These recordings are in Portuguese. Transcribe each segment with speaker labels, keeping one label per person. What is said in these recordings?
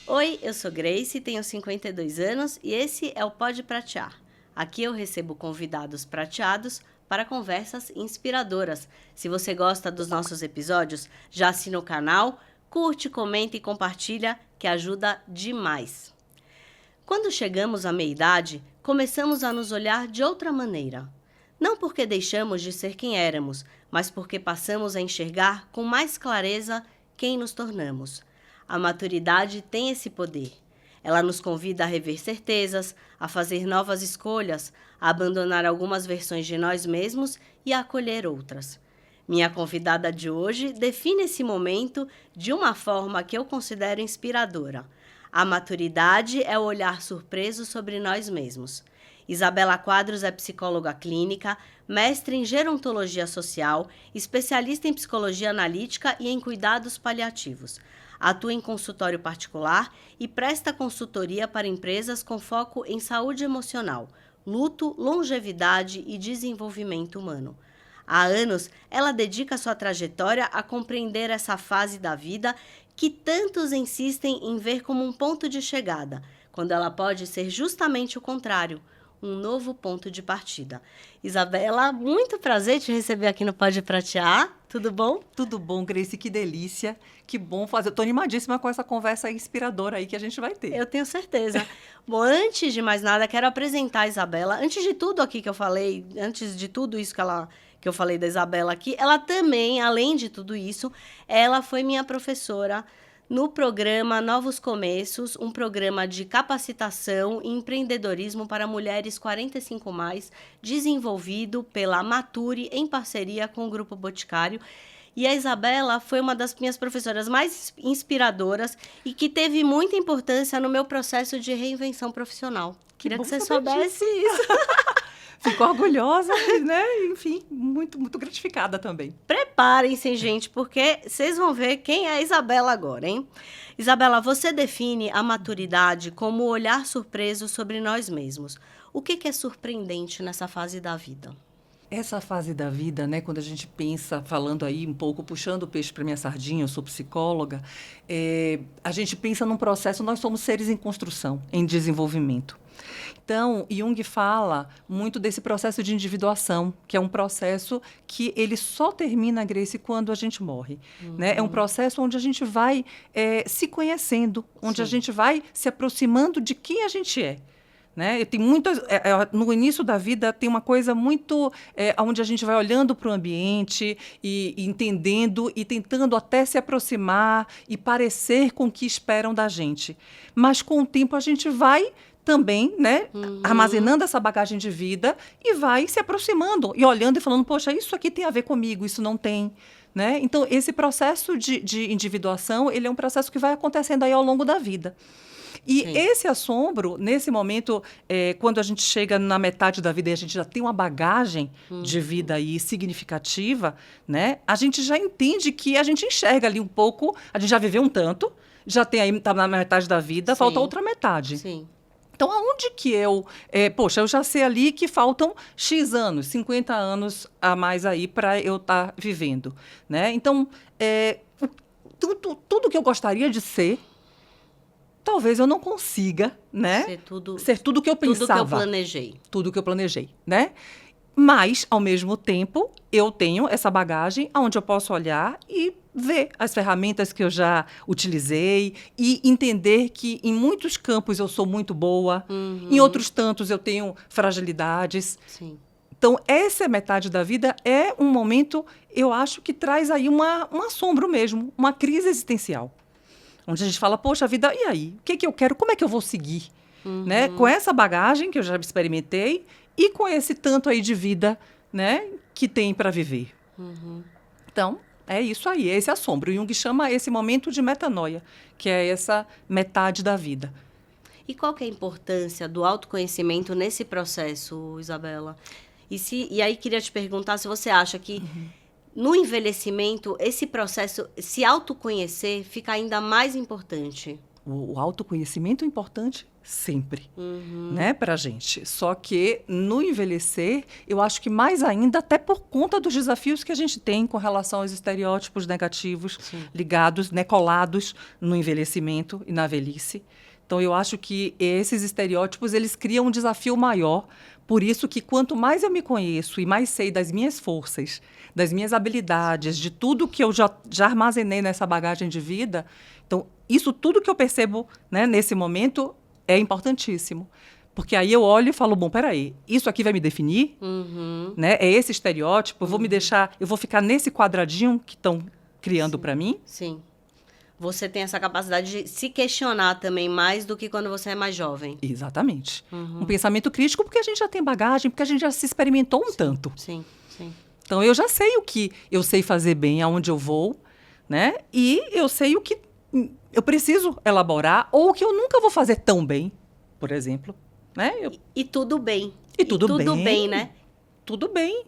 Speaker 1: Oi, eu sou Grace, tenho 52 anos e esse é o Pode Pratear. Aqui eu recebo convidados prateados para conversas inspiradoras. Se você gosta dos nossos episódios, já assina o canal, curte, comenta e compartilha, que ajuda demais. Quando chegamos à meia-idade, começamos a nos olhar de outra maneira. Não porque deixamos de ser quem éramos, mas porque passamos a enxergar com mais clareza quem nos tornamos. A maturidade tem esse poder. Ela nos convida a rever certezas, a fazer novas escolhas, a abandonar algumas versões de nós mesmos e a acolher outras. Minha convidada de hoje define esse momento de uma forma que eu considero inspiradora. A maturidade é o olhar surpreso sobre nós mesmos. Isabela Quadros é psicóloga clínica, mestre em gerontologia social, especialista em psicologia analítica e em cuidados paliativos. Atua em consultório particular e presta consultoria para empresas com foco em saúde emocional, luto, longevidade e desenvolvimento humano. Há anos, ela dedica sua trajetória a compreender essa fase da vida que tantos insistem em ver como um ponto de chegada, quando ela pode ser justamente o contrário, um novo ponto de partida. Isabela, muito prazer te receber aqui no Pode Pratear. Tudo bom?
Speaker 2: Tudo bom, Grace, que delícia, que bom fazer. Eu tô animadíssima com essa conversa inspiradora aí que a gente vai ter.
Speaker 1: Eu tenho certeza. Bom, antes de mais nada, quero apresentar a Isabela. Antes de tudo aqui que eu falei, antes de tudo isso que eu falei da Isabela aqui, ela também, além de tudo isso, ela foi minha professora no programa Novos Começos, um programa de capacitação e empreendedorismo para mulheres 45+, desenvolvido pela Mature em parceria com o Grupo Boticário. E a Isabela foi uma das minhas professoras mais inspiradoras e que teve muita importância no meu processo de reinvenção profissional. Queria que você soubesse isso.
Speaker 2: Fico orgulhosa, né? Enfim, muito, muito gratificada também.
Speaker 1: Preparem-se, gente, porque vocês vão ver quem é a Isabela agora, hein? Isabela, você define a maturidade como o olhar surpreso sobre nós mesmos. O que é surpreendente nessa fase da vida?
Speaker 2: Essa fase da vida, né, quando a gente pensa, falando aí um pouco, puxando o peixe para minha sardinha, eu sou psicóloga, a gente pensa num processo, nós somos seres em construção, em desenvolvimento. Então, Jung fala muito desse processo de individuação, que é um processo que ele só termina, Grace, quando a gente morre. Né? É um processo onde a gente vai se conhecendo, onde a gente vai se aproximando de quem a gente é. Né? Tem muitas, no início da vida tem uma coisa muito onde a gente vai olhando para o ambiente e entendendo e tentando até se aproximar e parecer com o que esperam da gente. Mas com o tempo a gente vai também, né, armazenando essa bagagem de vida e vai se aproximando e olhando e falando, poxa, isso aqui tem a ver comigo, isso não tem. Né? Então, esse processo de individuação, ele é um processo que vai acontecendo aí ao longo da vida. E esse assombro, nesse momento, quando a gente chega na metade da vida e a gente já tem uma bagagem de vida aí significativa, né? A gente já entende que a gente enxerga ali um pouco, a gente já viveu um tanto, já tem aí, tá na metade da vida, falta outra metade.
Speaker 1: Sim.
Speaker 2: Então, aonde que eu já sei ali que faltam X anos, 50 anos a mais aí para eu estar vivendo, né? Então, tudo que eu gostaria de ser, talvez eu não consiga, né? Ser tudo que eu pensava.
Speaker 1: Tudo que eu planejei.
Speaker 2: Tudo que eu planejei, né? Mas, ao mesmo tempo, eu tenho essa bagagem onde eu posso olhar e ver as ferramentas que eu já utilizei e entender que em muitos campos eu sou muito boa, em outros tantos eu tenho fragilidades.
Speaker 1: Sim.
Speaker 2: Então, essa metade da vida é um momento, eu acho, que traz aí um assombro mesmo, uma crise existencial. Onde a gente fala, poxa, a vida, e aí? O que é que eu quero? Como é que eu vou seguir? Né? Com essa bagagem que eu já experimentei e com esse tanto aí de vida, né, que tem para viver. Então, é isso aí, é esse assombro. O Jung chama esse momento de metanoia, que é essa metade da vida.
Speaker 1: E qual que é a importância do autoconhecimento nesse processo, Isabela? E aí queria te perguntar se você acha que no envelhecimento esse processo, se autoconhecer, fica ainda mais importante.
Speaker 2: O autoconhecimento é importante? sempre, né, pra gente. Só que no envelhecer, eu acho que mais ainda, até por conta dos desafios que a gente tem com relação aos estereótipos negativos ligados, né, colados no envelhecimento e na velhice. Então, eu acho que esses estereótipos, eles criam um desafio maior. Por isso que quanto mais eu me conheço e mais sei das minhas forças, das minhas habilidades, de tudo que eu já armazenei nessa bagagem de vida, então, isso tudo que eu percebo, né, nesse momento é importantíssimo. Porque aí eu olho e falo, bom, peraí, isso aqui vai me definir? Né? É esse estereótipo? Eu vou ficar nesse quadradinho que estão criando para mim?
Speaker 1: Sim. Você tem essa capacidade de se questionar também mais do que quando você é mais jovem.
Speaker 2: Exatamente. Um pensamento crítico porque a gente já tem bagagem, porque a gente já se experimentou um tanto.
Speaker 1: Sim, sim.
Speaker 2: Então, eu já sei o que eu sei fazer bem, aonde eu vou, né? E eu sei o que eu preciso elaborar ou o que eu nunca vou fazer tão bem, por exemplo. Né?
Speaker 1: E tudo bem.
Speaker 2: E tudo
Speaker 1: bem, né?
Speaker 2: Tudo bem.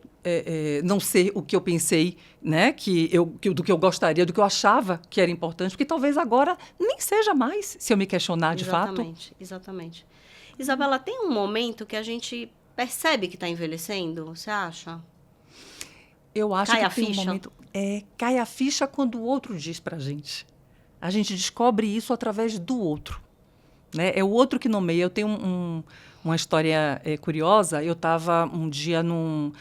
Speaker 2: Não ser o que eu pensei, né? Do que eu gostaria, do que eu achava que era importante, porque talvez agora nem seja mais, se eu me questionar de fato.
Speaker 1: Exatamente. Isabela, tem um momento que a gente percebe que está envelhecendo, você acha?
Speaker 2: Eu acho
Speaker 1: cai
Speaker 2: que
Speaker 1: a
Speaker 2: tem
Speaker 1: ficha?
Speaker 2: Um momento... cai a ficha quando o outro diz pra gente. A gente descobre isso através do outro. Né? É o outro que nomeia. Eu tenho uma história curiosa. Eu estava um dia num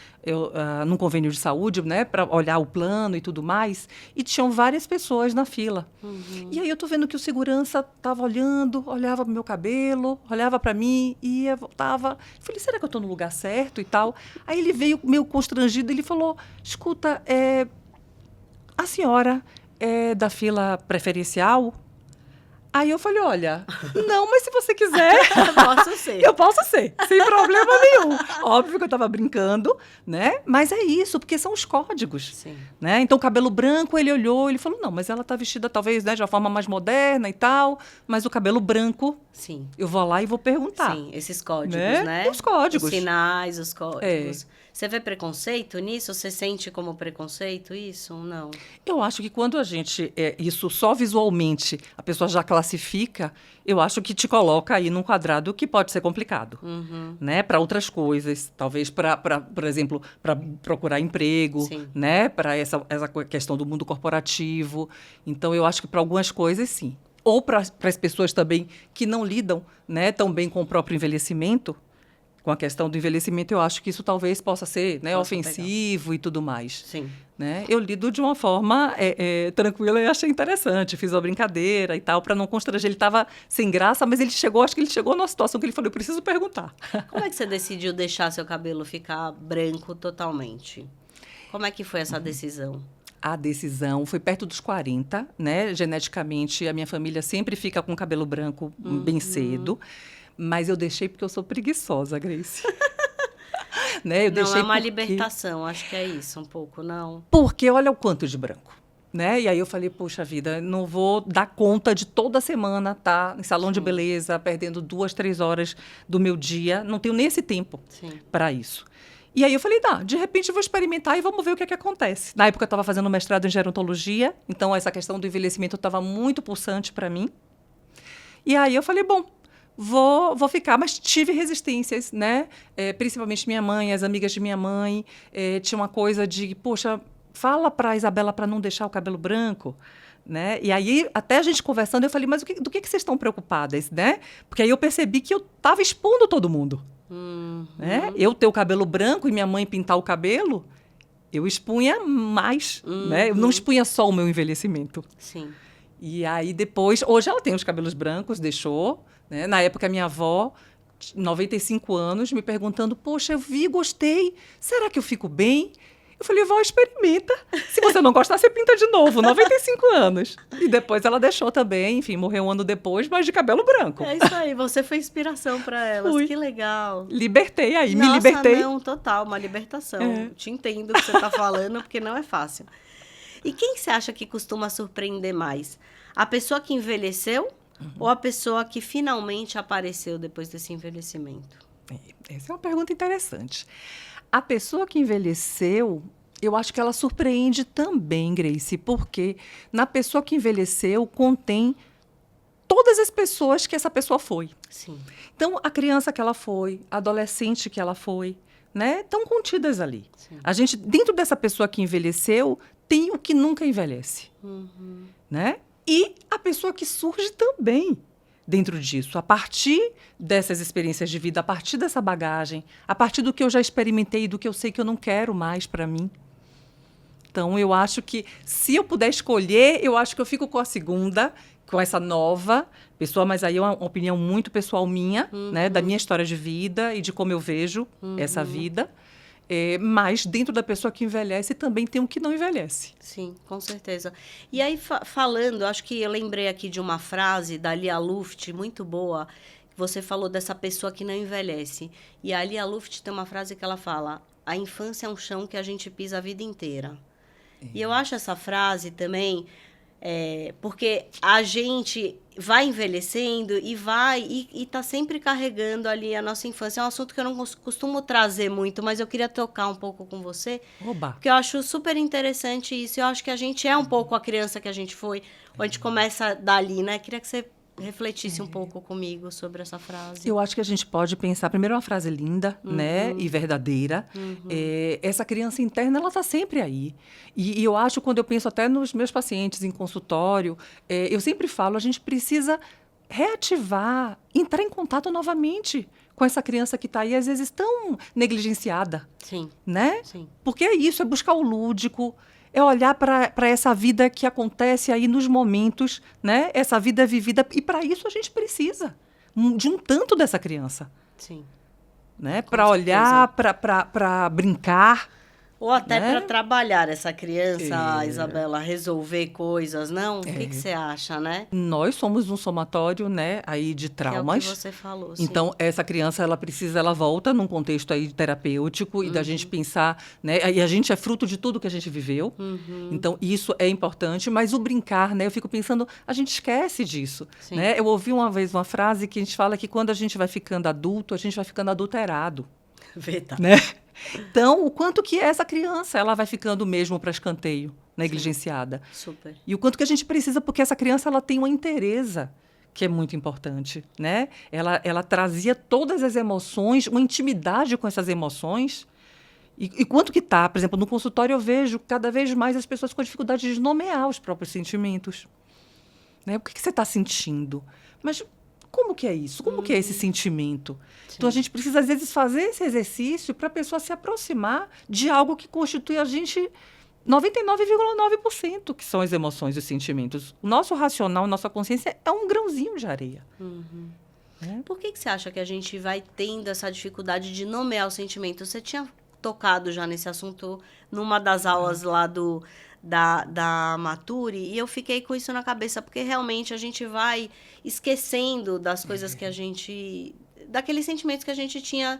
Speaker 2: convênio de saúde, né, para olhar o plano e tudo mais, e tinham várias pessoas na fila. E aí eu estou vendo que o segurança estava olhava para o meu cabelo, olhava para mim, ia, voltava. Falei, será que eu estou no lugar certo e tal? Aí ele veio meio constrangido, ele falou, escuta, a senhora é da fila preferencial? Aí eu falei, olha, não, mas se você quiser...
Speaker 1: Posso ser.
Speaker 2: Eu posso ser, sem problema nenhum. Óbvio que eu estava brincando, né? Mas é isso, porque são os códigos.
Speaker 1: Sim.
Speaker 2: Né? Então, cabelo branco, ele olhou, ele falou, não, mas ela está vestida talvez, né, de uma forma mais moderna e tal, mas o cabelo branco,
Speaker 1: Sim.
Speaker 2: eu vou lá e vou perguntar.
Speaker 1: Sim, esses códigos,
Speaker 2: né? Os códigos.
Speaker 1: Os sinais, os códigos. Você vê preconceito nisso? Você sente como preconceito isso? Não.
Speaker 2: Eu acho que quando a gente, isso só visualmente, a pessoa já classifica, eu acho que te coloca aí num quadrado que pode ser complicado. Né? Para outras coisas, talvez por exemplo, para procurar emprego, né? Para essa questão do mundo corporativo. Então, eu acho que para algumas coisas, sim. Ou para as pessoas também que não lidam, né, tão bem com o próprio envelhecimento, com a questão do envelhecimento, eu acho que isso talvez possa ser, né, ofensivo e tudo mais.
Speaker 1: Sim.
Speaker 2: Né? Eu lido de uma forma tranquila e achei interessante. Fiz uma brincadeira e tal, para não constranger. Ele estava sem graça, mas acho que ele chegou numa situação que ele falou, eu preciso perguntar.
Speaker 1: Como é que você decidiu deixar seu cabelo ficar branco totalmente? Como é que foi essa decisão?
Speaker 2: A decisão foi perto dos 40, né? Geneticamente, a minha família sempre fica com cabelo branco bem cedo. Mas eu deixei porque eu sou preguiçosa, Grace. Né?
Speaker 1: Não é uma libertação, acho que é isso um pouco, não?
Speaker 2: Porque olha o quanto de branco. Né? E aí eu falei, poxa vida, não vou dar conta de toda semana estar em salão de beleza, perdendo 2, 3 horas do meu dia. Não tenho nem esse tempo para isso. E aí eu falei, de repente eu vou experimentar e vamos ver o que é que acontece. Na época eu estava fazendo mestrado em gerontologia, então essa questão do envelhecimento estava muito pulsante para mim. E aí eu falei, bom, vou ficar, mas tive resistências, né? Principalmente minha mãe, as amigas de minha mãe, tinha uma coisa de, poxa, fala para a Isabela para não deixar o cabelo branco, né? E aí, até a gente conversando, eu falei, mas do que vocês estão preocupadas, né? Porque aí eu percebi que eu estava expondo todo mundo. Né? Eu ter o cabelo branco e minha mãe pintar o cabelo, eu expunha mais, né? Eu não expunha só o meu envelhecimento.
Speaker 1: Sim.
Speaker 2: E aí depois, hoje ela tem os cabelos brancos, deixou, né? Na época minha avó, 95 anos, me perguntando, poxa, eu vi, gostei, será que eu fico bem? Eu falei, vó, experimenta. Se você não gostar, você pinta de novo, 95 anos. E depois ela deixou também, enfim, morreu um ano depois, mas de cabelo branco.
Speaker 1: É isso aí, você foi inspiração para elas, que legal.
Speaker 2: Libertei aí,
Speaker 1: Nossa,
Speaker 2: me libertei.
Speaker 1: Não, total, uma libertação. Eu te entendo o que você está falando, porque não é fácil. E quem você acha que costuma surpreender mais? A pessoa que envelheceu ou a pessoa que finalmente apareceu depois desse envelhecimento?
Speaker 2: Essa é uma pergunta interessante. A pessoa que envelheceu, eu acho que ela surpreende também, Grace, porque na pessoa que envelheceu contém todas as pessoas que essa pessoa foi.
Speaker 1: Sim.
Speaker 2: Então, a criança que ela foi, a adolescente que ela foi, né, estão contidas ali.
Speaker 1: Sim.
Speaker 2: A gente, dentro dessa pessoa que envelheceu, tem o que nunca envelhece. Né? E a pessoa que surge também dentro disso, a partir dessas experiências de vida, a partir dessa bagagem, a partir do que eu já experimentei, do que eu sei que eu não quero mais para mim. Então, eu acho que, se eu puder escolher, eu acho que eu fico com a segunda, com essa nova pessoa, mas aí é uma opinião muito pessoal minha, né, da minha história de vida e de como eu vejo essa vida. Mas dentro da pessoa que envelhece também tem um que não envelhece.
Speaker 1: Sim, com certeza. E aí, falando, acho que eu lembrei aqui de uma frase da Lia Luft, muito boa. Você falou dessa pessoa que não envelhece. E a Lia Luft tem uma frase que ela fala: a infância é um chão que a gente pisa a vida inteira. E eu acho essa frase também, porque a gente vai envelhecendo e tá sempre carregando ali a nossa infância. É um assunto que eu não costumo trazer muito, mas eu queria tocar um pouco com você.
Speaker 2: Oba.
Speaker 1: Porque eu acho super interessante isso. Eu acho que a gente é um pouco a criança que a gente foi, ou a gente começa dali, né? Queria que você refletisse um pouco comigo sobre essa frase.
Speaker 2: Eu acho que a gente pode pensar, primeiro, uma frase linda, né, e verdadeira. Essa criança interna, ela está sempre aí. E eu acho, quando eu penso até nos meus pacientes em consultório, eu sempre falo, a gente precisa reativar, entrar em contato novamente com essa criança que está aí, às vezes, tão negligenciada.
Speaker 1: Sim.
Speaker 2: Né?
Speaker 1: Sim.
Speaker 2: Porque é isso, é buscar o lúdico, é olhar para essa vida que acontece aí nos momentos, né? Essa vida é vivida. E para isso a gente precisa de um tanto dessa criança.
Speaker 1: Sim.
Speaker 2: Né? Para olhar, para brincar.
Speaker 1: Ou até
Speaker 2: né?
Speaker 1: para trabalhar essa criança, Isabela, resolver coisas, não? O que você acha, né?
Speaker 2: Nós somos um somatório, né, aí de traumas.
Speaker 1: Que é o que você falou, sim.
Speaker 2: Então, essa criança, ela volta num contexto aí terapêutico e da gente pensar, né, e a gente é fruto de tudo que a gente viveu. Então, isso é importante, mas o brincar, né, eu fico pensando, a gente esquece disso, né? Eu ouvi uma vez uma frase que a gente fala que quando a gente vai ficando adulto, a gente vai ficando adulterado.
Speaker 1: Verdade.
Speaker 2: Né? Então, o quanto que essa criança ela vai ficando mesmo para escanteio, negligenciada.
Speaker 1: Super.
Speaker 2: E o quanto que a gente precisa, porque essa criança ela tem uma inteireza que é muito importante, né? Ela trazia todas as emoções, uma intimidade com essas emoções. E quanto que tá, por exemplo, no consultório eu vejo cada vez mais as pessoas com dificuldade de nomear os próprios sentimentos. Né? O que você está sentindo? Mas como que é isso? Como que é esse sentimento? Sim. Então, a gente precisa, às vezes, fazer esse exercício para a pessoa se aproximar de algo que constitui a gente 99,9%, que são as emoções e os sentimentos. O nosso racional, nossa consciência é um grãozinho de areia.
Speaker 1: Por que você acha que a gente vai tendo essa dificuldade de nomear os sentimentos? Você tinha tocado já nesse assunto numa das aulas lá da Mature, e eu fiquei com isso na cabeça, porque realmente a gente vai esquecendo das coisas que a gente... daqueles sentimentos que a gente tinha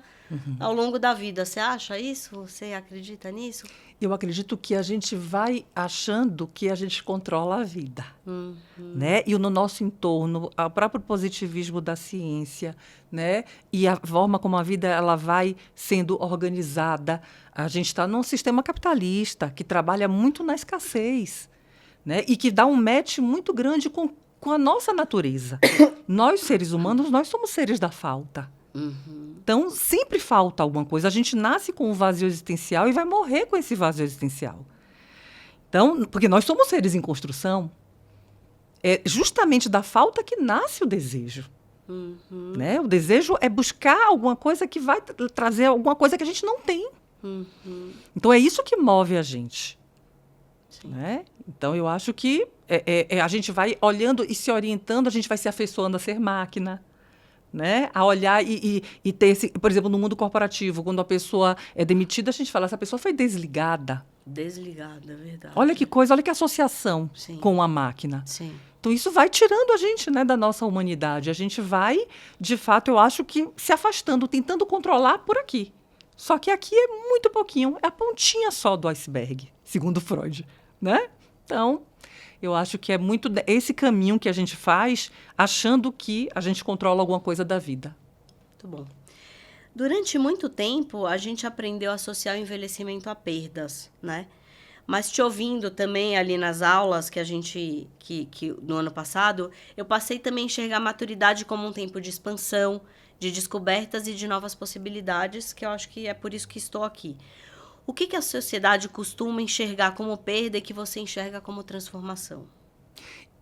Speaker 1: ao longo da vida. Você acha isso? Você acredita nisso?
Speaker 2: Eu acredito que a gente vai achando que a gente controla a vida. Né? E no nosso entorno, o próprio positivismo da ciência, né? E a forma como a vida ela vai sendo organizada. A gente está num sistema capitalista que trabalha muito na escassez, né? E que dá um match muito grande com a nossa natureza. Nós, seres humanos, nós somos seres da falta. Então, sempre falta alguma coisa. A gente nasce com um vazio existencial e vai morrer com esse vazio existencial. Então, porque nós somos seres em construção. É justamente da falta que nasce o desejo. Né? O desejo é buscar alguma coisa que vai trazer alguma coisa que a gente não tem. Então, é isso que move a gente. Né? Então, eu acho que a gente vai olhando e se orientando, a gente vai se afeiçoando a ser máquina. Né? A olhar e ter esse... Por exemplo, no mundo corporativo, quando a pessoa é demitida, a gente fala, essa pessoa foi desligada.
Speaker 1: Desligada, é verdade.
Speaker 2: Olha que coisa, olha que associação com a máquina.
Speaker 1: Sim.
Speaker 2: Então, isso vai tirando a gente, né, da nossa humanidade. A gente vai, de fato, eu acho que se afastando, tentando controlar por aqui. Só que aqui é muito pouquinho, é a pontinha só do iceberg, segundo Freud. Né? Então... eu acho que é muito esse caminho que a gente faz, achando que a gente controla alguma coisa da vida.
Speaker 1: Muito bom. Durante muito tempo, a gente aprendeu a associar o envelhecimento a perdas, né? Mas te ouvindo também ali nas aulas que a gente, que no ano passado, eu passei também a enxergar a maturidade como um tempo de expansão, de descobertas e de novas possibilidades, que eu acho que é por isso que estou aqui. O que a sociedade costuma enxergar como perda e que você enxerga como transformação?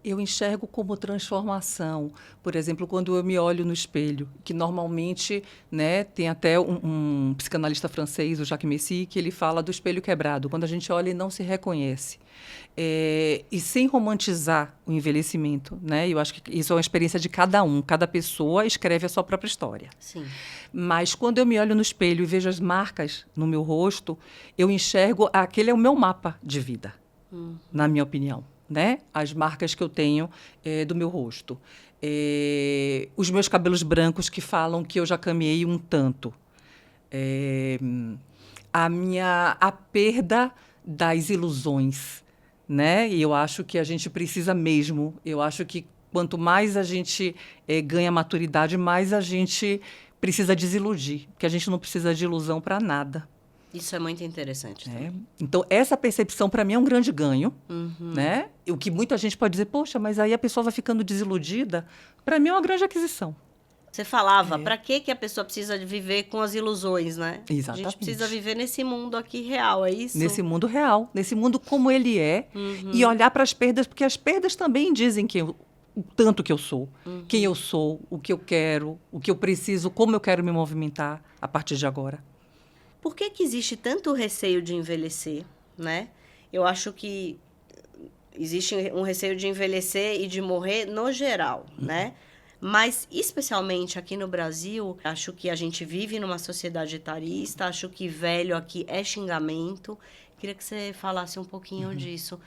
Speaker 2: Eu enxergo como transformação, por exemplo, quando eu me olho no espelho, que normalmente, né, tem até um psicanalista francês, o Jacques Messy, que ele fala do espelho quebrado, quando a gente olha e não se reconhece. E sem romantizar o envelhecimento, né? Eu acho que isso é uma experiência de cada pessoa escreve a sua própria história.
Speaker 1: Sim.
Speaker 2: Mas quando eu me olho no espelho e vejo as marcas no meu rosto, eu enxergo, aquele é o meu mapa de vida, na minha opinião. Né? As marcas que eu tenho do meu rosto. Os meus cabelos brancos que falam que eu já caminhei um tanto. A perda das ilusões. Né? E eu acho que a gente precisa mesmo. Eu acho que quanto mais a gente ganha maturidade, mais a gente precisa desiludir. Porque a gente não precisa de ilusão para nada.
Speaker 1: Isso é muito interessante.
Speaker 2: Então, essa percepção, para mim, é um grande ganho. Né? O que muita gente pode dizer, poxa, mas aí a pessoa vai ficando desiludida. Para mim, é uma grande aquisição.
Speaker 1: Você falava, para que a pessoa precisa de viver com as ilusões, né?
Speaker 2: Exatamente.
Speaker 1: A gente precisa viver nesse mundo aqui real, é isso?
Speaker 2: Nesse mundo real, nesse mundo como ele é. E olhar para as perdas, porque as perdas também dizem o tanto que eu sou, quem eu sou, o que eu quero, o que eu preciso, como eu quero me movimentar a partir de agora.
Speaker 1: Por que existe tanto receio de envelhecer, né? Eu acho que existe um receio de envelhecer e de morrer no geral, né? Mas, especialmente aqui no Brasil, acho que a gente vive numa sociedade etarista, acho que velho aqui é xingamento. Queria que você falasse um pouquinho disso.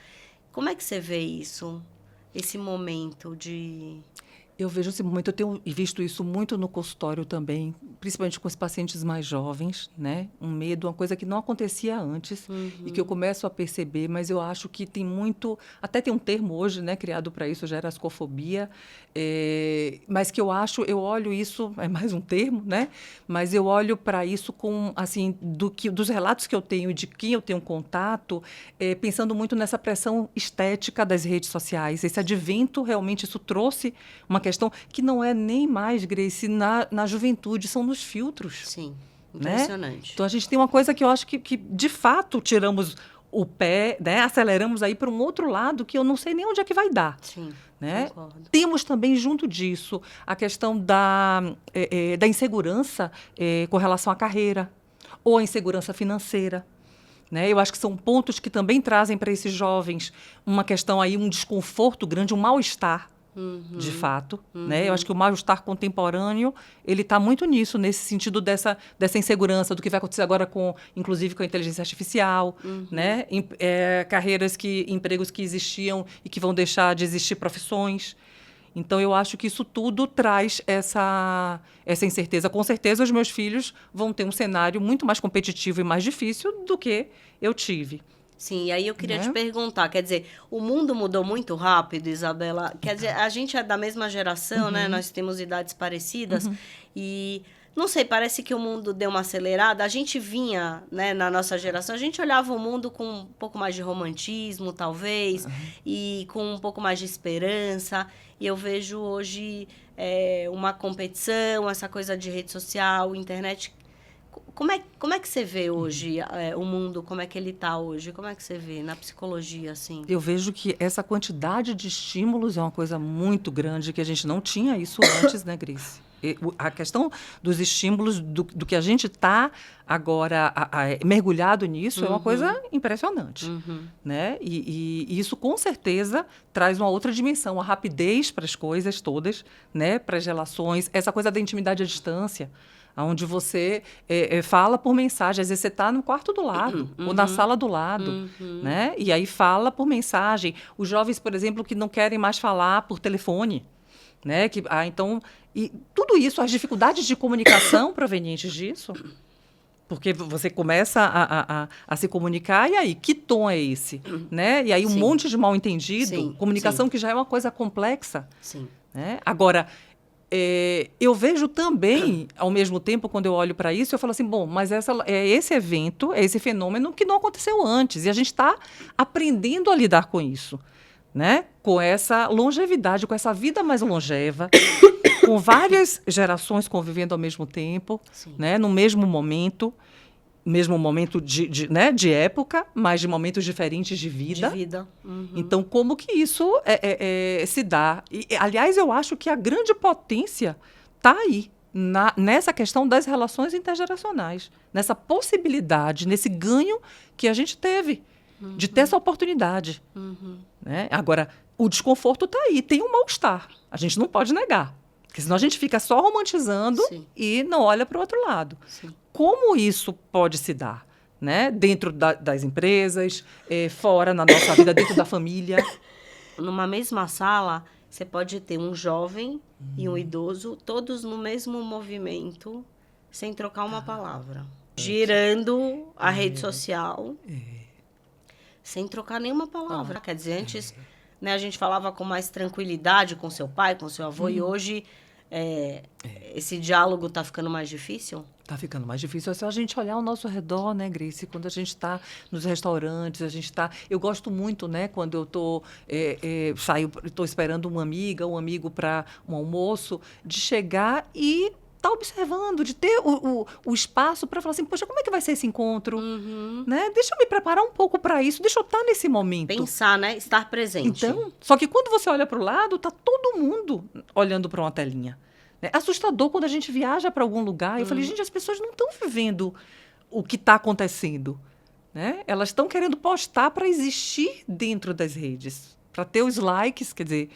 Speaker 1: Como é que você vê isso? Esse momento de...
Speaker 2: Eu vejo esse momento, eu tenho visto isso muito no consultório também, principalmente com os pacientes mais jovens, né? Um medo, uma coisa que não acontecia antes e que eu começo a perceber, mas eu acho que tem muito... Até tem um termo hoje, né, criado para isso, geraskofobia, mas que eu olho isso, é mais um termo, né? Mas eu olho para isso com, assim, dos relatos que eu tenho e de quem eu tenho contato, pensando muito nessa pressão estética das redes sociais. Esse advento, realmente, isso trouxe uma questão que não é nem mais, Grace, na juventude, são nos filtros.
Speaker 1: Sim, impressionante.
Speaker 2: Né? Então, a gente tem uma coisa que eu acho que de fato, tiramos o pé, né? Aceleramos aí para um outro lado que eu não sei nem onde é que vai dar.
Speaker 1: Sim,
Speaker 2: né?
Speaker 1: Concordo.
Speaker 2: Temos também, junto disso, a questão da insegurança com relação à carreira ou a insegurança financeira. Né? Eu acho que são pontos que também trazem para esses jovens uma questão aí, um desconforto grande, um mal-estar. De fato, né? Eu acho que o mal-estar contemporâneo ele está muito nisso, nesse sentido dessa insegurança do que vai acontecer agora inclusive com a inteligência artificial, né? Empregos que existiam e que vão deixar de existir profissões. Então, eu acho que isso tudo traz essa incerteza. Com certeza, os meus filhos vão ter um cenário muito mais competitivo e mais difícil do que eu tive.
Speaker 1: Sim, e aí eu queria te perguntar, quer dizer, o mundo mudou muito rápido, Isabela? Quer dizer, a gente é da mesma geração, né? Nós temos idades parecidas e, não sei, parece que o mundo deu uma acelerada. A gente vinha, né, na nossa geração, a gente olhava o mundo com um pouco mais de romantismo, talvez, e com um pouco mais de esperança. E eu vejo hoje uma competição, essa coisa de rede social, internet. Como é que você vê hoje o mundo, como é que ele está hoje? Como é que você vê na psicologia, assim?
Speaker 2: Eu vejo que essa quantidade de estímulos é uma coisa muito grande, que a gente não tinha isso antes, né, Grace? A questão dos estímulos, do que a gente está agora mergulhado nisso, é uma coisa impressionante. Né? E isso, com certeza, traz uma outra dimensão, a rapidez para as coisas todas, né? Para as relações, essa coisa da intimidade à distância, onde você fala por mensagem. Às vezes você está no quarto do lado ou na sala do lado, né? E aí fala por mensagem. Os jovens, por exemplo, que não querem mais falar por telefone, né? Então, e tudo isso, as dificuldades de comunicação provenientes disso, porque você começa a se comunicar, e aí, que tom é esse? Né? E aí, um monte de mal-entendido, comunicação que já é uma coisa complexa.
Speaker 1: Sim.
Speaker 2: Né? Agora, eu vejo também, ao mesmo tempo, quando eu olho para isso, eu falo assim, bom, mas esse evento, é esse fenômeno que não aconteceu antes. E a gente está aprendendo a lidar com isso, né? Com essa longevidade, com essa vida mais longeva, com várias gerações convivendo ao mesmo tempo, né? No mesmo momento né, de época, mas de momentos diferentes de vida.
Speaker 1: Uhum.
Speaker 2: Então, como que isso se dá? Aliás, eu acho que a grande potência está aí, nessa questão das relações intergeracionais, nessa possibilidade, nesse ganho que a gente teve de ter essa oportunidade. Né? Agora, o desconforto está aí, tem um mal-estar. A gente não pode negar. Porque senão a gente fica só romantizando e não olha para o outro lado.
Speaker 1: Sim.
Speaker 2: Como isso pode se dar? Né? Dentro das empresas, fora na nossa vida, dentro da família.
Speaker 1: Numa mesma sala, você pode ter um jovem e um idoso, todos no mesmo movimento, sem trocar uma palavra. Girando a rede social, sem trocar nenhuma palavra. Quer dizer, antes né, a gente falava com mais tranquilidade com seu pai, com seu avô, e hoje esse diálogo está ficando mais difícil?
Speaker 2: Está ficando mais difícil. É só a gente olhar ao nosso redor, né, Grace? Quando a gente está nos restaurantes, a gente está... Eu gosto muito, né, quando eu estou esperando uma amiga, um amigo para um almoço, de chegar e estar observando, de ter o espaço para falar assim, poxa, como é que vai ser esse encontro? Né? Deixa eu me preparar um pouco para isso, deixa eu estar nesse momento.
Speaker 1: Pensar, né? Estar presente.
Speaker 2: Então, só que quando você olha para o lado, está todo mundo olhando para uma telinha. É assustador quando a gente viaja para algum lugar. Eu falei, gente, as pessoas não estão vivendo o que está acontecendo. Né? Elas estão querendo postar para existir dentro das redes, para ter os likes, quer dizer,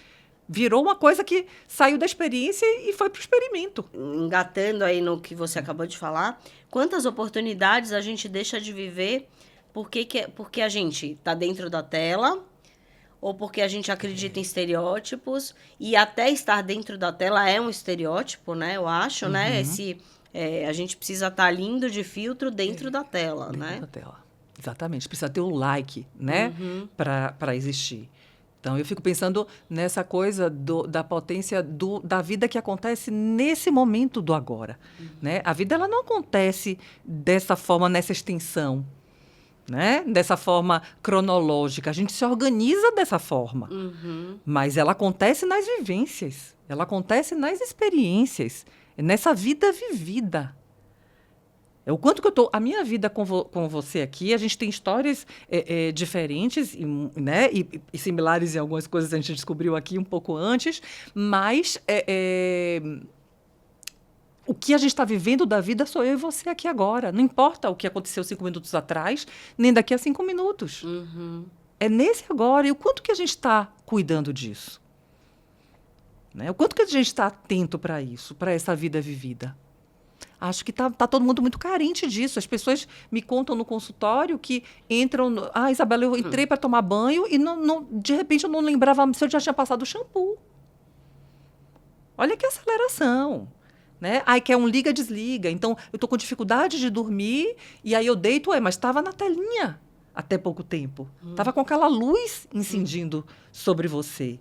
Speaker 2: virou uma coisa que saiu da experiência e foi para o experimento.
Speaker 1: Engatando aí no que você acabou de falar, quantas oportunidades a gente deixa de viver porque a gente está dentro da tela, ou porque a gente acredita em estereótipos, e até estar dentro da tela é um estereótipo, né? Eu acho, né? A gente precisa estar lindo de filtro dentro da tela, né?
Speaker 2: Dentro da tela, exatamente. Precisa ter o like, né? Para existir. Então, eu fico pensando nessa coisa da potência da vida que acontece nesse momento do agora. Né? A vida ela não acontece dessa forma, nessa extensão. Né? Dessa forma cronológica. A gente se organiza dessa forma. Mas ela acontece nas vivências. Ela acontece nas experiências. Nessa vida vivida. O quanto que eu estou... A minha vida com você aqui, a gente tem histórias diferentes, né? E similares em algumas coisas a gente descobriu aqui um pouco antes, mas... O que a gente está vivendo da vida sou eu e você aqui agora. Não importa o que aconteceu 5 minutos atrás, nem daqui a 5 minutos. É nesse agora. E o quanto que a gente está cuidando disso? Né? O quanto que a gente está atento para isso, para essa vida vivida? Acho que tá todo mundo muito carente disso. As pessoas me contam no consultório que entram... Isabela, eu entrei para tomar banho e de repente eu não lembrava se eu já tinha passado o shampoo. Olha que aceleração. Né? Quer um liga-desliga. Então, eu estou com dificuldade de dormir e aí eu deito, mas estava na telinha até pouco tempo. Estava com aquela luz incidindo sobre você.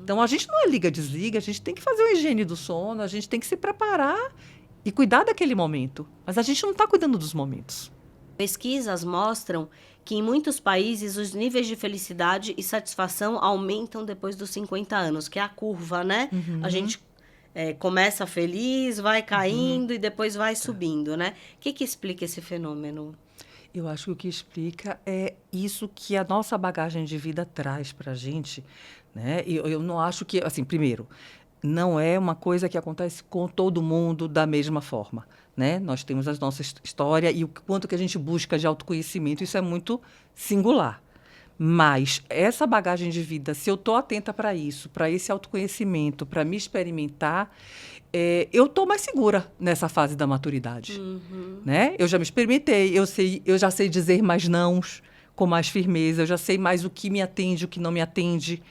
Speaker 2: Então, a gente não é liga-desliga, a gente tem que fazer uma higiene do sono, a gente tem que se preparar e cuidar daquele momento. Mas a gente não está cuidando dos momentos.
Speaker 1: Pesquisas mostram que em muitos países os níveis de felicidade e satisfação aumentam depois dos 50 anos, que é a curva, né? A gente... começa feliz, vai caindo e depois vai subindo, né? O que explica esse fenômeno?
Speaker 2: Eu acho que o que explica é isso que a nossa bagagem de vida traz para a gente, né? Eu não acho que, assim, primeiro, não é uma coisa que acontece com todo mundo da mesma forma, né? Nós temos a nossa história e o quanto que a gente busca de autoconhecimento, isso é muito singular. Mas essa bagagem de vida, se eu estou atenta para isso, para esse autoconhecimento, para me experimentar, eu estou mais segura nessa fase da maturidade. Né? Eu já me experimentei, eu já sei dizer mais nãos com mais firmeza, eu já sei mais o que me atende, o que não me atende.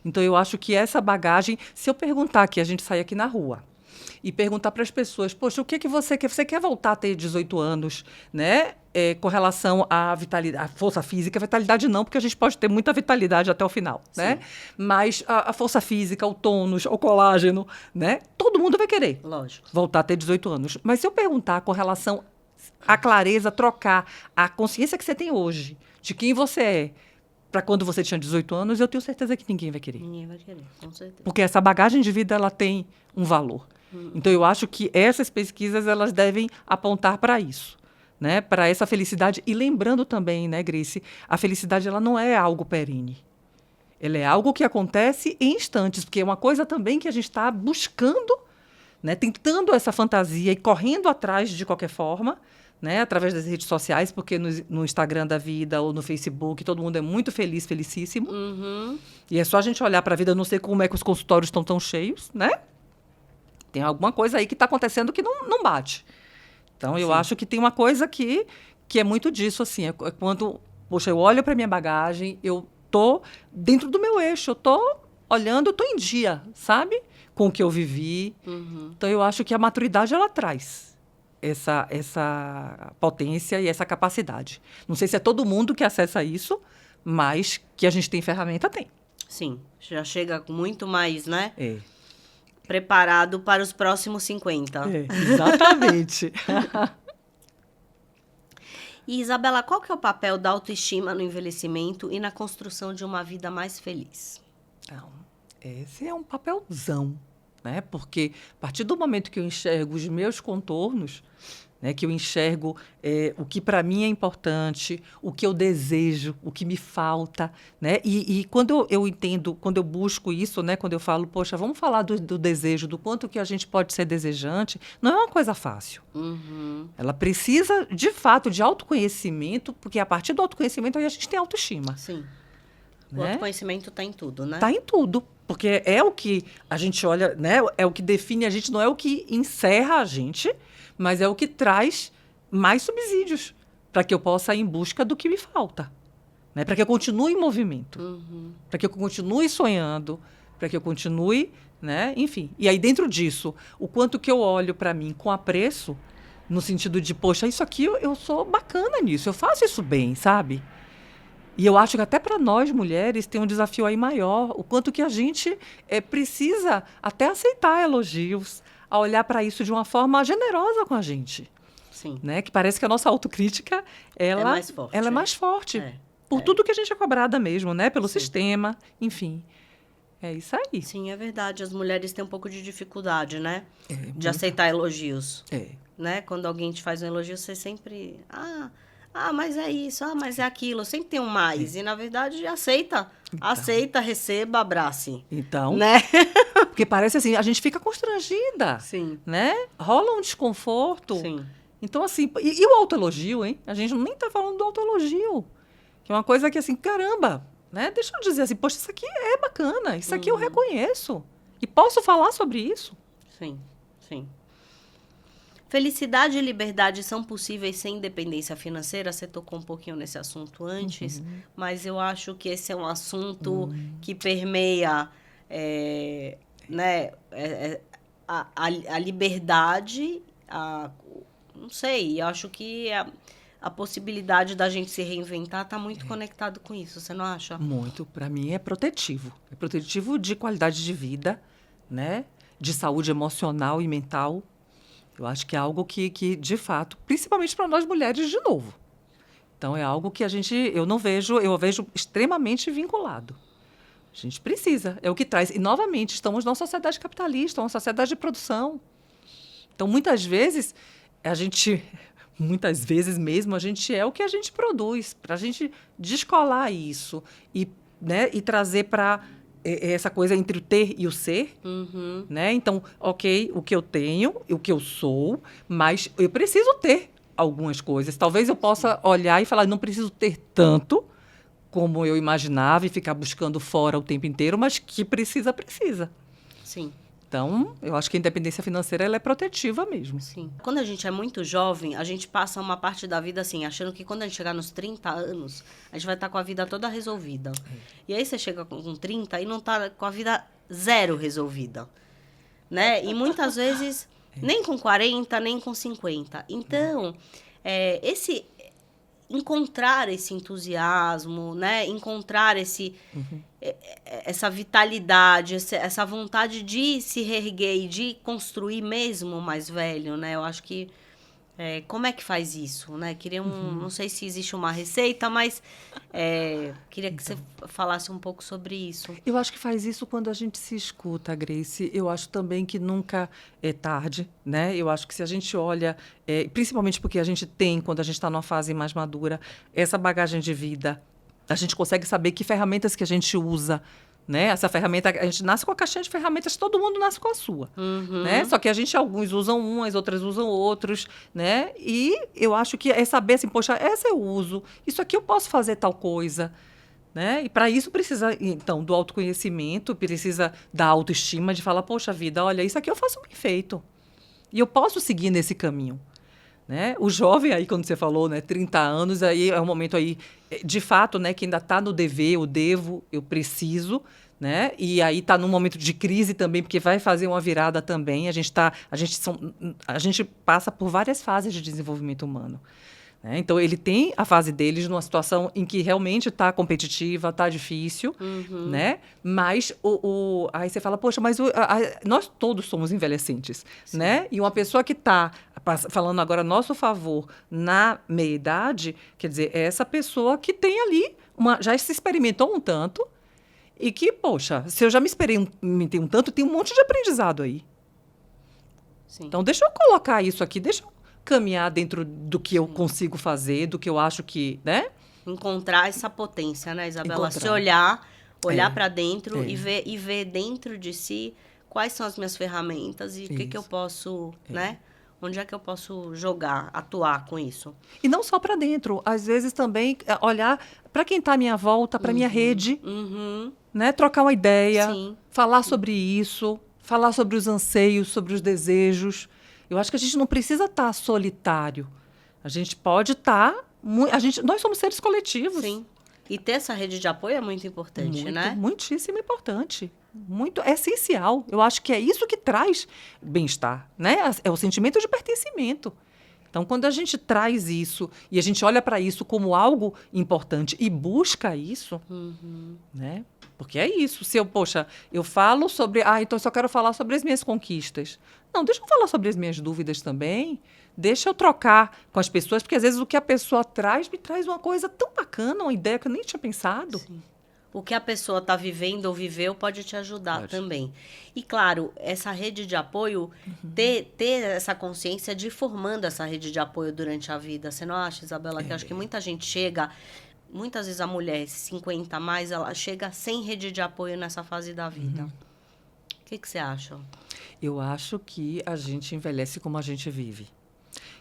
Speaker 2: Então, eu acho que essa bagagem, se eu perguntar aqui, a gente sai aqui na rua, e perguntar para as pessoas, poxa, o que você quer? Você quer voltar a ter 18 anos, né? Com relação à vitalidade, à força física, a vitalidade não, porque a gente pode ter muita vitalidade até o final, né? Mas a força física, o tônus, o colágeno, né? Todo mundo vai querer.
Speaker 1: Lógico.
Speaker 2: Voltar a ter 18 anos. Mas se eu perguntar com relação à clareza, trocar a consciência que você tem hoje, de quem você é, para quando você tinha 18 anos, eu tenho certeza que ninguém vai querer.
Speaker 1: Ninguém vai querer, com certeza.
Speaker 2: Porque essa bagagem de vida, ela tem um valor. Então, eu acho que essas pesquisas, elas devem apontar para isso, né? Para essa felicidade. E lembrando também, né, Grace, a felicidade, ela não é algo perene. Ela é algo que acontece em instantes, porque é uma coisa também que a gente está buscando, né? Tentando essa fantasia e correndo atrás de qualquer forma, né, através das redes sociais, porque no Instagram da vida ou no Facebook, todo mundo é muito feliz, felicíssimo. E é só a gente olhar para a vida, eu não sei como é que os consultórios estão tão cheios, né? Tem alguma coisa aí que está acontecendo que não bate. Então, eu acho que tem uma coisa que é muito disso, assim, é quando, poxa, eu olho para minha bagagem, eu tô dentro do meu eixo, eu tô olhando, eu tô em dia, sabe? Com o que eu vivi. Então, eu acho que a maturidade, ela traz essa potência e essa capacidade. Não sei se é todo mundo que acessa isso, mas que a gente tem ferramenta, tem.
Speaker 1: Sim, já chega muito mais, né?
Speaker 2: É.
Speaker 1: Preparado para os próximos 50.
Speaker 2: Exatamente.
Speaker 1: E, Isabela, qual que é o papel da autoestima no envelhecimento e na construção de uma vida mais feliz?
Speaker 2: Então, esse é um papelzão, né? Porque a partir do momento que eu enxergo os meus contornos, né, que eu enxergo o que para mim é importante, o que eu desejo, o que me falta, né? E quando eu entendo, quando eu busco isso, né, quando eu falo, poxa, vamos falar do desejo, do quanto que a gente pode ser desejante, não é uma coisa fácil. Ela precisa, de fato, de autoconhecimento, porque a partir do autoconhecimento aí a gente tem autoestima.
Speaker 1: Sim. O
Speaker 2: Né?
Speaker 1: autoconhecimento está em tudo, né?
Speaker 2: Está em tudo. Porque é o que a gente olha, né? É o que define a gente, não é o que encerra a gente, mas é o que traz mais subsídios para que eu possa ir em busca do que me falta. Né? Para que eu continue em movimento. Para que eu continue sonhando, para que eu continue, né? Enfim. E aí, dentro disso, o quanto que eu olho para mim com apreço, no sentido de, poxa, isso aqui eu sou bacana nisso, eu faço isso bem, sabe? E eu acho que até para nós, mulheres, tem um desafio aí maior. O quanto que a gente precisa até aceitar elogios, a olhar para isso de uma forma generosa com a gente.
Speaker 1: Sim.
Speaker 2: Né? Que parece que a nossa autocrítica, ela é mais forte. Por tudo que a gente é cobrada mesmo, né? Pelo sistema, enfim. É isso aí.
Speaker 1: Sim, é verdade. As mulheres têm um pouco de dificuldade, né? De aceitar elogios. Né? Quando alguém te faz um elogio, você sempre... mas é isso, mas é aquilo. Sempre tem um mais. E, na verdade, aceita. Então. Aceita, receba, abrace.
Speaker 2: Então,
Speaker 1: né?
Speaker 2: Porque parece assim, a gente fica constrangida.
Speaker 1: Sim.
Speaker 2: Né? Rola um desconforto.
Speaker 1: Sim.
Speaker 2: Então, assim, e o autoelogio, hein? A gente nem tá falando do autoelogio. Que é uma coisa que, assim, caramba, né? Deixa eu dizer assim, poxa, isso aqui é bacana. Isso aqui eu reconheço. E posso falar sobre isso.
Speaker 1: Sim, sim. Felicidade e liberdade são possíveis sem independência financeira? Você tocou um pouquinho nesse assunto antes, mas eu acho que esse é um assunto que permeia né, a liberdade, não sei, eu acho que a possibilidade da gente se reinventar está muito conectado com isso, você não acha?
Speaker 2: Muito. Para mim é protetivo. É protetivo de qualidade de vida, né? De saúde emocional e mental. Eu acho que é algo que de fato, principalmente para nós mulheres, de novo. Então, é algo que eu vejo extremamente vinculado. A gente precisa, é o que traz. E, novamente, estamos numa sociedade capitalista, uma sociedade de produção. Então, muitas vezes mesmo, a gente é o que a gente produz, para a gente descolar isso e trazer para... essa coisa entre o ter e o ser, né? Então, ok, o que eu tenho, o que eu sou, mas eu preciso ter algumas coisas. Talvez eu possa olhar e falar, não preciso ter tanto como eu imaginava e ficar buscando fora o tempo inteiro, mas que precisa.
Speaker 1: Sim.
Speaker 2: Então, eu acho que a independência financeira ela é protetiva mesmo.
Speaker 1: Sim. Quando a gente é muito jovem, a gente passa uma parte da vida assim, achando que quando a gente chegar nos 30 anos, a gente vai estar com a vida toda resolvida. E aí você chega com 30 e não está com a vida zero resolvida. né? E muitas vezes nem com 40, nem com 50. Então, encontrar esse entusiasmo, né? Encontrar essa vitalidade, essa vontade de se reerguer e de construir mesmo mais velho, né? Eu acho que como é que faz isso, né? Queria não sei se existe uma receita, mas queria que você falasse um pouco sobre isso.
Speaker 2: Eu acho que faz isso quando a gente se escuta, Grace. Eu acho também que nunca é tarde, né? Eu acho que se a gente olha, principalmente porque a gente tem, quando a gente está numa fase mais madura, essa bagagem de vida, a gente consegue saber que ferramentas que a gente usa, né? Essa ferramenta, a gente nasce com a caixinha de ferramentas, todo mundo nasce com a sua, né? Só que alguns usam umas, outras usam outros, né? E eu acho que é saber assim, poxa, essa eu uso, isso aqui eu posso fazer tal coisa, né? E para isso precisa, então, do autoconhecimento, precisa da autoestima, de falar, poxa vida, olha, isso aqui eu faço bem feito. E eu posso seguir nesse caminho. Né? O jovem aí, quando você falou, né, 30 anos, aí é um momento aí, de fato, né, que ainda está no dever, eu devo, eu preciso, né? E aí está num momento de crise também, porque vai fazer uma virada também. A gente passa por várias fases de desenvolvimento humano. Né? Então, ele tem a fase deles numa situação em que realmente está competitiva, está difícil, né? Mas aí você fala, poxa, mas nós todos somos envelhecentes, né? E uma pessoa que está falando agora a nosso favor na meia-idade, quer dizer, é essa pessoa que tem ali, já se experimentou um tanto e que, poxa, se eu já me experimentei um tanto, tem um monte de aprendizado aí.
Speaker 1: Sim.
Speaker 2: Então, deixa eu colocar isso aqui, deixa eu caminhar dentro do que eu consigo fazer, do que eu acho que, né?
Speaker 1: Encontrar essa potência, né, Isabela? Se olhar para dentro e ver dentro de si quais são as minhas ferramentas e o que eu posso, né? Onde é que eu posso jogar, atuar com isso?
Speaker 2: E não só para dentro, às vezes também olhar para quem está à minha volta, para minha rede, né? Trocar uma ideia, falar sobre isso, falar sobre os anseios, sobre os desejos. Eu acho que a gente não precisa estar solitário. A gente pode estar... nós somos seres coletivos.
Speaker 1: Sim. E ter essa rede de apoio é muito importante, né?
Speaker 2: Muitíssimo importante. É essencial. Eu acho que é isso que traz bem-estar, né? É o sentimento de pertencimento. Então, quando a gente traz isso e a gente olha para isso como algo importante e busca isso, né? Porque é isso. Se eu falo sobre... então eu só quero falar sobre as minhas conquistas. Não, deixa eu falar sobre as minhas dúvidas também. Deixa eu trocar com as pessoas, porque às vezes o que a pessoa traz me traz uma coisa tão bacana, uma ideia que eu nem tinha pensado.
Speaker 1: Sim. O que a pessoa está vivendo ou viveu pode te ajudar também. E, claro, essa rede de apoio, ter essa consciência de ir formando essa rede de apoio durante a vida. Você não acha, Isabela? Que eu acho que muita gente chega... Muitas vezes a mulher, 50 a mais, ela chega sem rede de apoio nessa fase da vida. O que você acha?
Speaker 2: Eu acho que a gente envelhece como a gente vive.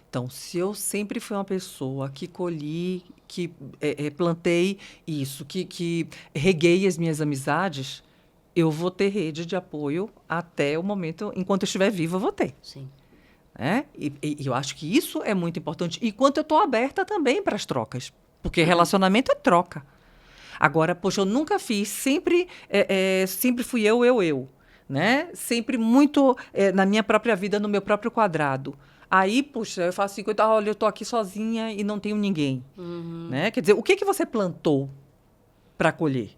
Speaker 2: Então, se eu sempre fui uma pessoa que colhi, que plantei isso, que reguei as minhas amizades, eu vou ter rede de apoio até o momento, enquanto eu estiver viva, eu vou ter.
Speaker 1: Sim.
Speaker 2: E eu acho que isso é muito importante. E quanto eu estou aberta também para as trocas. Porque relacionamento é troca. Agora, poxa, eu nunca fiz, sempre fui eu, né? Sempre muito na minha própria vida, no meu próprio quadrado. Aí, puxa, eu faço 50, olha, eu tô aqui sozinha e não tenho ninguém. Né? Quer dizer, o que você plantou para colher?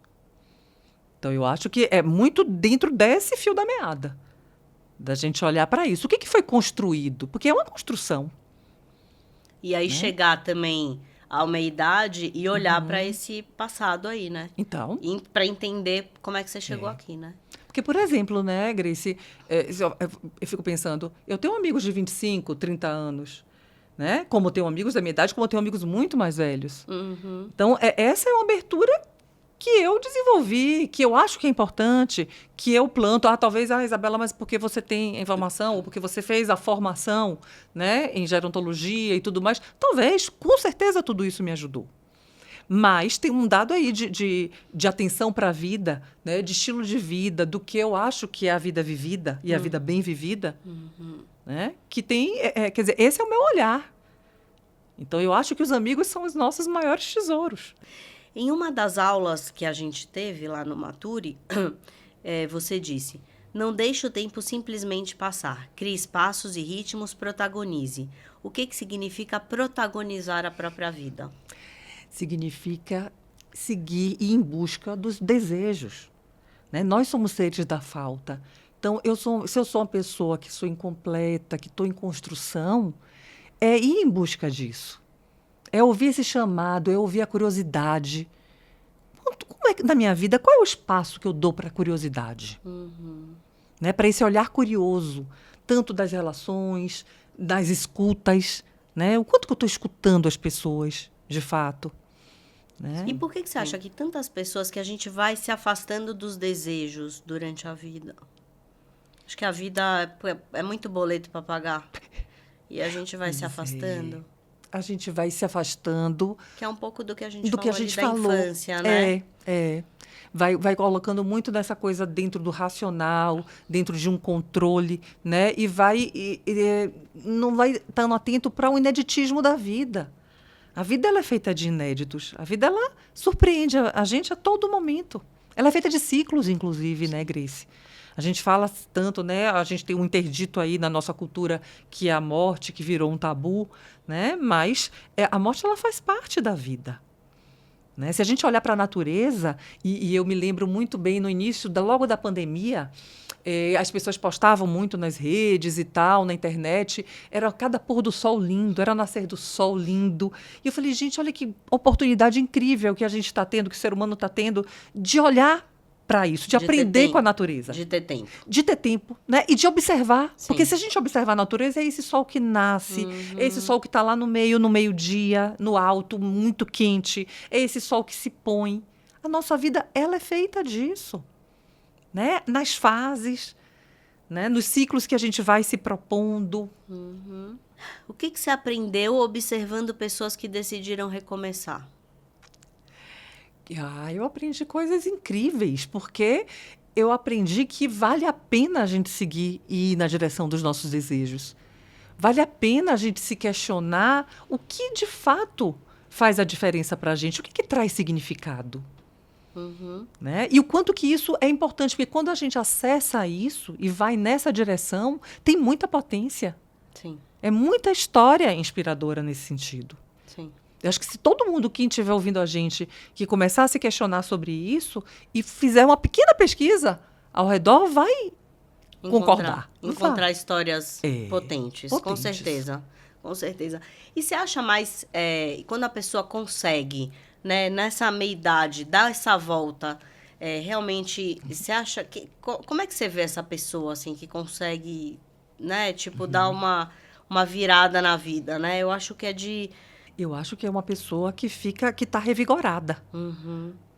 Speaker 2: Então, eu acho que é muito dentro desse fio da meada, da gente olhar para isso. O que foi construído? Porque é uma construção.
Speaker 1: E aí chegar também... a meia-idade e olhar para esse passado aí, né?
Speaker 2: Então.
Speaker 1: Para entender como é que você chegou aqui, né?
Speaker 2: Porque, por exemplo, né, Grace, eu fico pensando, eu tenho amigos de 25, 30 anos, né? Como eu tenho amigos da minha idade, como eu tenho amigos muito mais velhos. Então, essa é uma abertura que eu desenvolvi, que eu acho que é importante, que eu planto. Talvez, Isabela, mas porque você tem a informação, ou porque você fez a formação, né, em gerontologia e tudo mais. Talvez, com certeza, tudo isso me ajudou. Mas tem um dado aí de atenção para a vida, né, de estilo de vida, do que eu acho que é a vida vivida e a vida bem vivida, né, que tem... quer dizer, esse é o meu olhar. Então, eu acho que os amigos são os nossos maiores tesouros.
Speaker 1: Em uma das aulas que a gente teve lá no Maturi, você disse, Não deixe o tempo simplesmente passar. Crie espaços e ritmos, protagonize. O que significa protagonizar a própria vida?
Speaker 2: Significa seguir e ir em busca dos desejos, né? Nós somos seres da falta. Então, se eu sou uma pessoa que sou incompleta, que estou em construção, é ir em busca disso. É ouvir esse chamado, é ouvir a curiosidade. Como é que na minha vida, qual é o espaço que eu dou para a curiosidade? Né? Para esse olhar curioso, tanto das relações, das escutas, né? O quanto que eu estou escutando as pessoas, de fato. Né?
Speaker 1: E por que você acha que tantas pessoas que a gente vai se afastando dos desejos durante a vida? Acho que a vida é muito boleto para pagar. E a gente vai se afastando.
Speaker 2: A gente vai se afastando.
Speaker 1: Que é um pouco do que a gente
Speaker 2: do
Speaker 1: falou
Speaker 2: que a gente
Speaker 1: da
Speaker 2: falou.
Speaker 1: Infância, né?
Speaker 2: Vai colocando muito dessa coisa dentro do racional, dentro de um controle, né? E não vai estando atento para o ineditismo da vida. A vida ela é feita de inéditos. A vida ela surpreende a gente a todo momento. Ela é feita de ciclos, inclusive, né, Grace? A gente fala tanto, né? A gente tem um interdito aí na nossa cultura que é a morte, que virou um tabu, né? Mas a morte ela faz parte da vida. Né? Se a gente olhar para a natureza, e eu me lembro muito bem no início, logo da pandemia, as pessoas postavam muito nas redes e tal, na internet, era cada pôr do sol lindo, era nascer do sol lindo. E eu falei, gente, olha que oportunidade incrível que a gente está tendo, que o ser humano está tendo, de olhar para isso, de aprender com a natureza.
Speaker 1: De ter tempo.
Speaker 2: De ter tempo, né? E de observar.
Speaker 1: Sim.
Speaker 2: Porque se a gente observar a natureza, é esse sol que nasce, é esse sol que está lá no meio-dia, no alto, muito quente, é esse sol que se põe. A nossa vida, ela é feita disso. Né? Nas fases, né? Nos ciclos que a gente vai se propondo.
Speaker 1: O que você aprendeu observando pessoas que decidiram recomeçar?
Speaker 2: Eu aprendi coisas incríveis, porque eu aprendi que vale a pena a gente seguir e ir na direção dos nossos desejos. Vale a pena a gente se questionar o que, de fato, faz a diferença para a gente, o que traz significado. Né? E o quanto que isso é importante, porque quando a gente acessa isso e vai nessa direção, tem muita potência.
Speaker 1: Sim.
Speaker 2: É muita história inspiradora nesse sentido.
Speaker 1: Sim.
Speaker 2: Eu acho que se todo mundo que estiver ouvindo a gente que começar a se questionar sobre isso e fizer uma pequena pesquisa ao redor, vai concordar.
Speaker 1: Encontrar histórias potentes, com certeza. Com certeza. E você acha mais, quando a pessoa consegue, né, nessa meia-idade, dar essa volta, realmente, você acha que... Como é que você vê essa pessoa, assim, que consegue, né, tipo, dar uma virada na vida, né? Eu acho que
Speaker 2: Eu acho que é uma pessoa que está revigorada.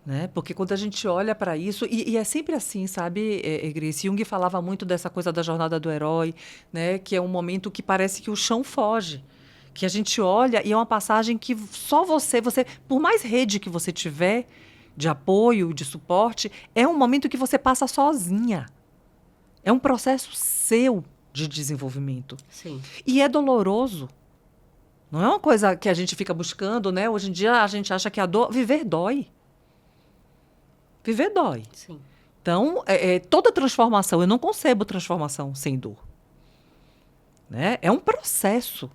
Speaker 2: Né? Porque quando a gente olha para isso, e é sempre assim, sabe, Grace? Jung falava muito dessa coisa da jornada do herói, né? Que é um momento que parece que o chão foge. Que a gente olha e é uma passagem que só você, por mais rede que você tiver de apoio, de suporte, é um momento que você passa sozinha. É um processo seu de desenvolvimento.
Speaker 1: Sim.
Speaker 2: E é doloroso. Não é uma coisa que a gente fica buscando, né? Hoje em dia a gente acha que a dor... Viver dói. Viver dói.
Speaker 1: Sim.
Speaker 2: Então, toda transformação, eu não concebo transformação sem dor. Né? É um processo.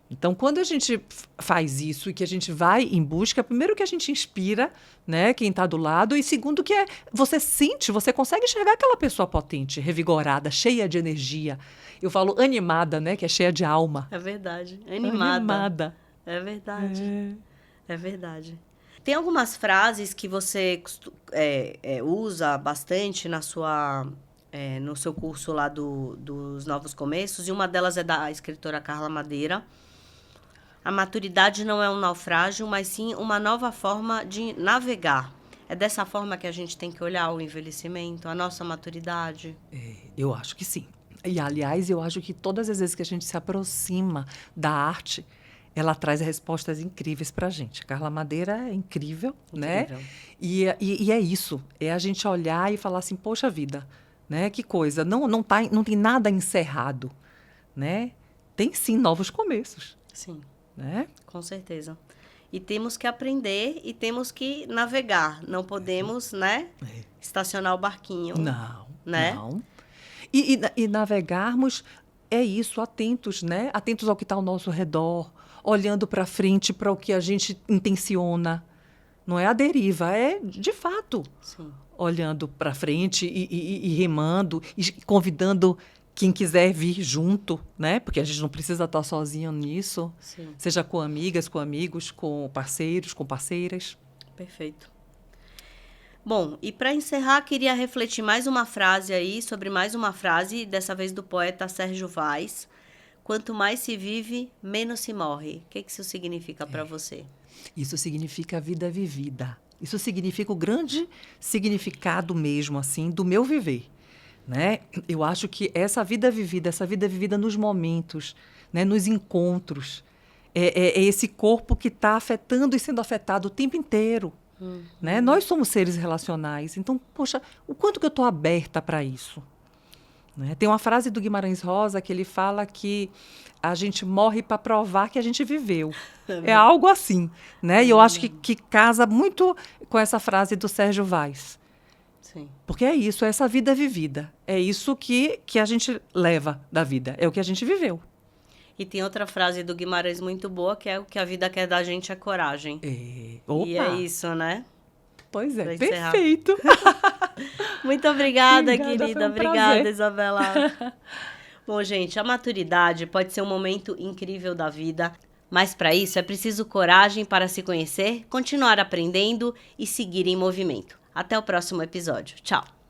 Speaker 2: Então, quando a gente faz isso e que a gente vai em busca, primeiro que a gente inspira, né, quem está do lado, e segundo que você sente, você consegue enxergar aquela pessoa potente, revigorada, cheia de energia. Eu falo animada, né, que é cheia de alma.
Speaker 1: É verdade. Animada. É verdade. É verdade. Tem algumas frases que você usa bastante no seu curso lá dos Novos Começos, e uma delas é da escritora Carla Madeira. A maturidade não é um naufrágio, mas sim uma nova forma de navegar. É dessa forma que a gente tem que olhar o envelhecimento, a nossa maturidade?
Speaker 2: Eu acho que sim. E, aliás, eu acho que todas as vezes que a gente se aproxima da arte, ela traz respostas incríveis para a gente. Carla Madeira é incrível, né? E é isso. É a gente olhar e falar assim, poxa vida, né? Que coisa. Não tem nada encerrado, né? Tem, sim, novos começos.
Speaker 1: Sim.
Speaker 2: Né?
Speaker 1: Com certeza. E temos que aprender e temos que navegar. Não podemos, né? Estacionar o barquinho.
Speaker 2: Não,
Speaker 1: né?
Speaker 2: não. E navegarmos é isso, atentos, né? Atentos ao que está ao nosso redor, olhando para frente, para o que a gente intenciona. Não é a deriva, é de fato.
Speaker 1: Sim.
Speaker 2: Olhando para frente e remando, e convidando quem quiser vir junto, né? Porque a gente não precisa estar sozinho nisso.
Speaker 1: Sim.
Speaker 2: Seja com amigas, com amigos, com parceiros, com parceiras.
Speaker 1: Perfeito. Bom, e para encerrar, queria refletir mais uma frase aí, sobre mais uma frase, dessa vez do poeta Sérgio Vaz. Quanto mais se vive, menos se morre. O que isso significa para você?
Speaker 2: Isso significa vida vivida. Isso significa o grande significado mesmo, assim, do meu viver, né? Eu acho que essa vida vivida nos momentos, né, nos encontros, é esse corpo que está afetando e sendo afetado o tempo inteiro, né? Nós somos seres relacionais, então, poxa, o quanto que eu estou aberta para isso? Né? Tem uma frase do Guimarães Rosa que ele fala que a gente morre para provar que a gente viveu. É algo assim, né? E eu acho que casa muito com essa frase do Sérgio Vaz.
Speaker 1: Sim.
Speaker 2: Porque é isso, é essa vida vivida. É isso que a gente leva da vida. É o que a gente viveu.
Speaker 1: E tem outra frase do Guimarães muito boa, que é o que a vida quer da gente é coragem.
Speaker 2: Opa.
Speaker 1: E é isso, né?
Speaker 2: Pois é,
Speaker 1: Pra encerrar.
Speaker 2: perfeito.
Speaker 1: Muito obrigada,
Speaker 2: Obrigada,
Speaker 1: querida.
Speaker 2: foi um
Speaker 1: Obrigada,
Speaker 2: prazer.
Speaker 1: Isabela. Bom, gente, a maturidade pode ser um momento incrível da vida, mas para isso é preciso coragem para se conhecer, continuar aprendendo e seguir em movimento. Até o próximo episódio. Tchau!